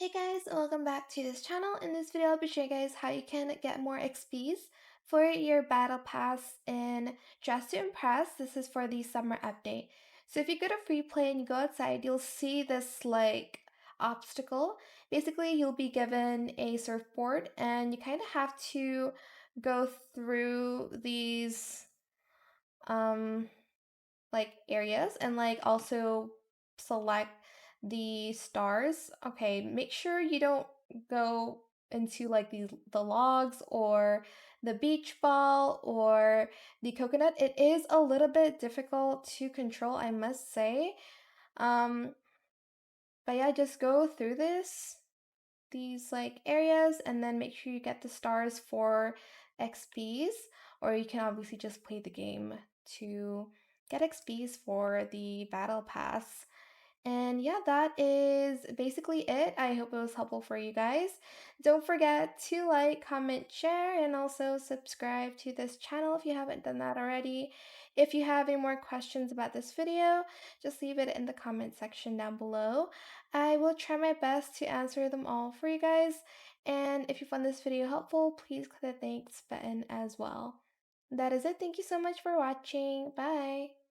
Hey guys, welcome back to this channel. In this video, I'll be showing you guys how you can get more XPs for your battle pass in Dress to Impress. This is for the summer update. So if you go to free play and you go outside, you'll see this like obstacle. Basically, you'll be given a surfboard and you kind of have to go through these um like areas and like also select the stars. Okay, make sure you don't go into like the logs or the beach ball or the coconut. It is a little bit difficult to control, I must say. Um, but yeah, just go through these like areas and then make sure you get the stars for XPs, or you can obviously just play the game to get XPs for the battle pass. And yeah, that is basically it. I hope it was helpful for you guys. Don't forget to like, comment, share, and also subscribe to this channel if you haven't done that already. If you have any more questions about this video, just leave it in the comment section down below. I will try my best to answer them all for you guys. And if you found this video helpful, please click the thanks button as well. That is it. Thank you so much for watching. Bye.